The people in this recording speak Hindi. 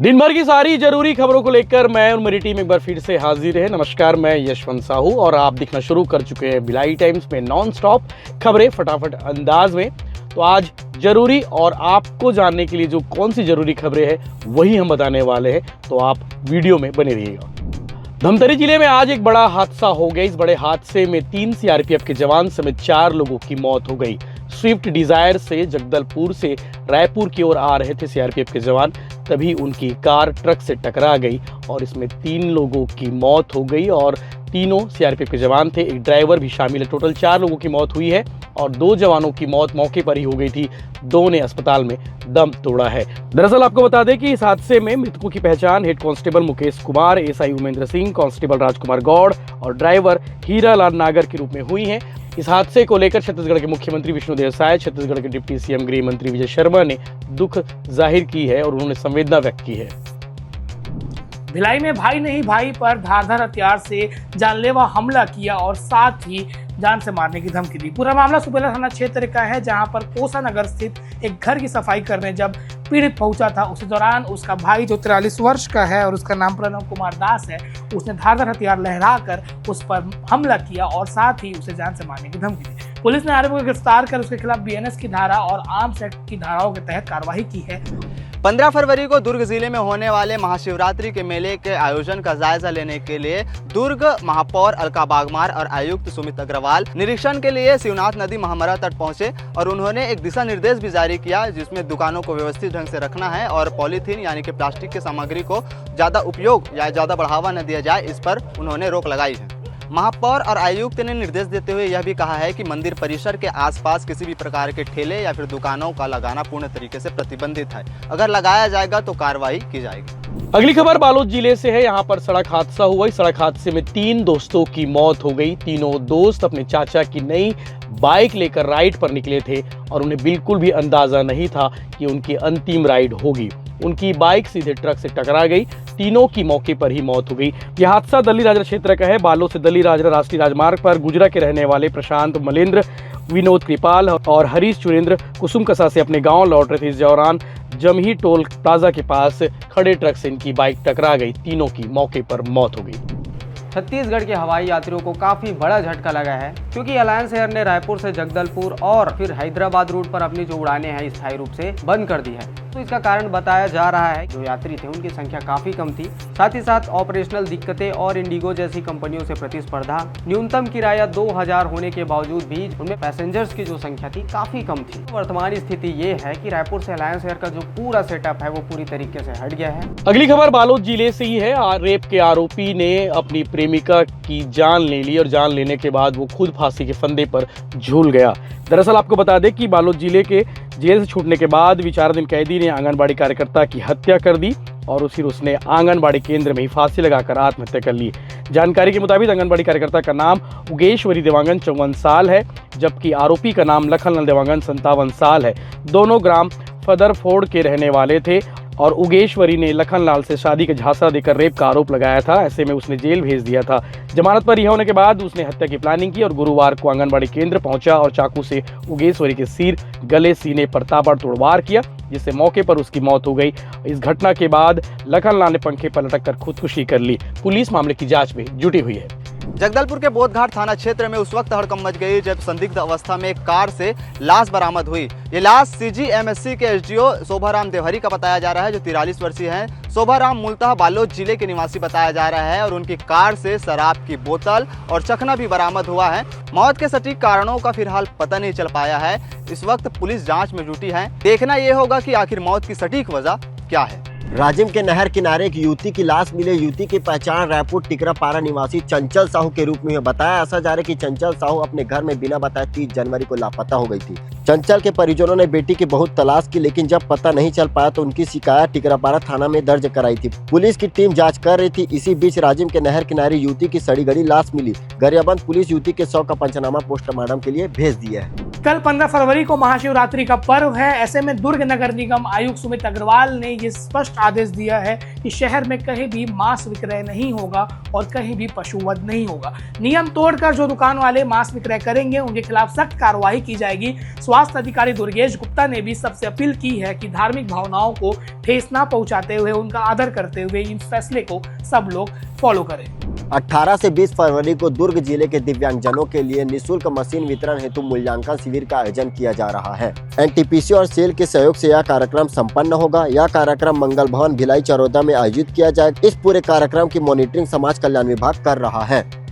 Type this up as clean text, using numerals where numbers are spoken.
दिन भर की सारी जरूरी खबरों को लेकर मैं और मेरी टीम एक बार फिर से हाजिर है। नमस्कार, मैं यशवंत साहू और आप दिखना शुरू कर चुके हैं भिलाई टाइम्स में नॉन स्टॉप खबरें फटाफट अंदाज में। तो आज जरूरी और आपको जानने के लिए जो कौन सी जरूरी खबरें हैं वही हम बताने वाले हैं, तो आप वीडियो में बने रहिएगा। धमतरी जिले में आज एक बड़ा हादसा हो गया। इस बड़े हादसे में 3 सीआरपीएफ के जवान समेत 4 लोगों की मौत हो गई। स्विफ्ट डिजायर से जगदलपुर से रायपुर की ओर आ रहे थे सीआरपीएफ के जवान, तभी उनकी कार ट्रक से टकरा गई और इसमें 3 लोगों की मौत हो गई और तीनों सीआरपीएफ के जवान थे, एक ड्राइवर भी शामिल है। टोटल 4 लोगों की मौत हुई है और 2 जवानों की मौत मौके पर ही हो गई थी। 2 ने अस्पताल में दम तोड़ा है। दरअसल आपको बता दें कि इस हादसे में मृतकों की पहचान head constable Mukesh Kumar, SI Umendra Singh, constable Rajkumar Gaur और ड्राइवर हीरालाल नागर के रूप में हुई है। इस हादसे को लेकर छत्तीसगढ़ के मुख्यमंत्री विष्णुदेव साय, छत्तीसगढ़ के डिप्टी सीएम गृह मंत्री विजय शर्मा ने दुख जाहिर की है और उन्होंने संवेदना व्यक्त की है। भिलाई में भाई नहीं भाई पर धारदार हथियार से जानलेवा हमला किया और साथ ही जान से मारने की धमकी दी। पूरा मामला सुपेला थाना क्षेत्र का है, जहां पर कोसा नगर स्थित एक घर की सफाई करने जब पीड़ित पहुंचा था, उसी दौरान उसका भाई जो 43 वर्ष का है और उसका नाम प्रणव कुमार दास है, उसने धारदार हथियार लहराकर उस पर हमला किया और साथ ही उसे जान से मारने की धमकी दी। पुलिस ने आरोपी को गिरफ्तार कर उसके खिलाफ बीएनएस की धारा और आर्म्स एक्ट की धाराओं के तहत कार्रवाई की है। 15 फरवरी को दुर्ग जिले में होने वाले महाशिवरात्रि के मेले के आयोजन का जायजा लेने के लिए दुर्ग महापौर अलका बागमार और आयुक्त सुमित अग्रवाल निरीक्षण के लिए शिवनाथ नदी महामरा तट पहुंचे और उन्होंने एक दिशा निर्देश भी जारी किया, जिसमें दुकानों को व्यवस्थित ढंग से रखना है और पॉलीथीन यानी कि प्लास्टिक की सामग्री को ज्यादा उपयोग या ज्यादा बढ़ावा न दिया जाए, इस पर उन्होंने रोक लगाई है। महापौर और आयुक्त ने निर्देश देते हुए यह भी कहा है कि मंदिर परिसर के आसपास किसी भी प्रकार के ठेले या फिर दुकानों का लगाना पूर्ण तरीके से प्रतिबंधित है। अगर लगाया जाएगा तो कार्रवाई की जाएगी। अगली खबर बालोद जिले से है। यहाँ पर सड़क हादसा हुआ। इस सड़क हादसे में 3 दोस्तों की मौत हो गई। तीनों दोस्त अपने चाचा की नई बाइक लेकर राइड पर निकले थे और उन्हें बिल्कुल भी अंदाजा नहीं था कि उनकी अंतिम राइड होगी। उनकी बाइक सीधे ट्रक से टकरा गई। तीनों की मौके पर ही मौत हो गई। यह हादसा दल्ली राजरा क्षेत्र का है। बालोद से दल्ली राजरा राष्ट्रीय राजमार्ग पर गुजरा के रहने वाले प्रशांत मलेंद्र, विनोद कृपाल और हरीश चुरेंद्र कुसुमकसा से अपने गांव लौट रहे थे। इस दौरान जमही टोल प्लाजा के पास खड़े ट्रक से इनकी बाइक टकरा गई। तीनों की मौके पर मौत हो गई। छत्तीसगढ़ के हवाई यात्रियों को काफ़ी बड़ा झटका लगा है, क्योंकि अलायंस एयर ने रायपुर से जगदलपुर और फिर हैदराबाद रूट पर अपनी जो उड़ानें हैं स्थायी रूप से बंद कर दी है। तो इसका कारण बताया जा रहा है जो यात्री थे उनकी संख्या काफ़ी कम थी, साथ ही साथ ऑपरेशनल दिक्कतें और इंडिगो जैसी कंपनियों से प्रतिस्पर्धा, न्यूनतम किराया 2000 होने के बावजूद भी उनमें पैसेंजर्स की जो संख्या थी काफ़ी कम थी। वर्तमान स्थिति ये है कि रायपुर से अलायंस एयर का जो पूरा सेटअप है वो पूरी तरीके से हट गया है। अगली खबर बालोद जिले से ही है। रेप के आरोपी ने अपनी प्रेमिका की जान ले ली और जान लेने के बाद वो खुद फांसी के फंदे पर झूल गया। दरअसल आपको बता दें कि बालोद जिले के जेल से छूटने के बाद विचाराधीन कैदी ने आंगनबाड़ी कार्यकर्ता की हत्या कर दी और फिर उसने आंगनबाड़ी केंद्र में ही फांसी लगाकर आत्महत्या कर ली। जानकारी के मुताबिक आंगनबाड़ी कार्यकर्ता का नाम उगेश्वरी देवांगन 54 साल है, जबकि आरोपी का नाम लखनलाल देवांगन 57 साल है। दोनों ग्राम फदरफोर्ड के रहने वाले थे और उगेश्वरी ने लखनलाल से शादी का झांसा देकर रेप का आरोप लगाया था। ऐसे में उसने जेल भेज दिया था। जमानत पर रिहा होने के बाद उसने हत्या की प्लानिंग की और गुरुवार को आंगनबाड़ी केंद्र पहुंचा और चाकू से उगेश्वरी के सिर, गले, सीने पर ताबड़तोड़ वार किया, जिससे मौके पर उसकी मौत हो गई। इस घटना के बाद लखनलाल ने पंखे पर लटक कर खुदकुशी कर ली। पुलिस मामले की जांच में जुटी हुई है। जगदलपुर के बोधघाट थाना क्षेत्र में उस वक्त हड़कंप मच गई जब संदिग्ध अवस्था में एक कार से लाश बरामद हुई। ये लाश सीजीएमएससी के एसडीओ शोभाराम देवहरी का बताया जा रहा है, जो 43 वर्षीय हैं। शोभाराम मूलतः बालोद जिले के निवासी बताया जा रहा है और उनकी कार से शराब की बोतल और चखना भी बरामद हुआ है। मौत के सटीक कारणों का फिलहाल पता नहीं चल पाया है। इस वक्त पुलिस जाँच में जुटी है। देखना यह होगा कि आखिर मौत की सटीक वजह क्या है। राजिम के नहर किनारे एक युवती की लाश मिले। युवती की पहचान रायपुर टिकरापारा निवासी चंचल साहू के रूप में बताया। ऐसा जा रहा है कि चंचल साहू अपने घर में बिना बताए 30 जनवरी को लापता हो गई थी। चंचल के परिजनों ने बेटी की बहुत तलाश की, लेकिन जब पता नहीं चल पाया तो उनकी शिकायत टिकरापारा थाना में दर्ज कराई थी। पुलिस की टीम जांच कर रही थी। इसी बीच राजिम के नहर किनारे युवती की सड़ी गली लाश मिली। गरियाबंद पुलिस युवती के शव का पंचनामा पोस्टमार्टम के लिए भेज दिया है। कल 15 फरवरी को महाशिवरात्रि का पर्व है। ऐसे में दुर्ग नगर निगम आयुक्त सुमित अग्रवाल ने ये स्पष्ट आदेश दिया है कि शहर में कहीं भी मांस विक्रय नहीं होगा और कहीं भी पशुवध नहीं होगा। नियम तोड़कर जो दुकान वाले मांस विक्रय करेंगे उनके खिलाफ सख्त कार्रवाई की जाएगी। स्वास्थ्य अधिकारी दुर्गेश गुप्ता ने भी सबसे अपील की है कि धार्मिक भावनाओं को ठेस न पहुंचाते हुए उनका आदर करते हुए इस फैसले को सब लोग फॉलो करें। 18 से 20 फरवरी को दुर्ग जिले के दिव्यांगजनों के लिए निःशुल्क मशीन वितरण हेतु मूल्यांकन शिविर का आयोजन किया जा रहा है। एनटीपीसी और सेल के सहयोग से यह कार्यक्रम संपन्न होगा। यह कार्यक्रम मंगल भवन भिलाई चरोदा में आयोजित किया जाएगा। इस पूरे कार्यक्रम की मॉनिटरिंग समाज कल्याण विभाग कर रहा है।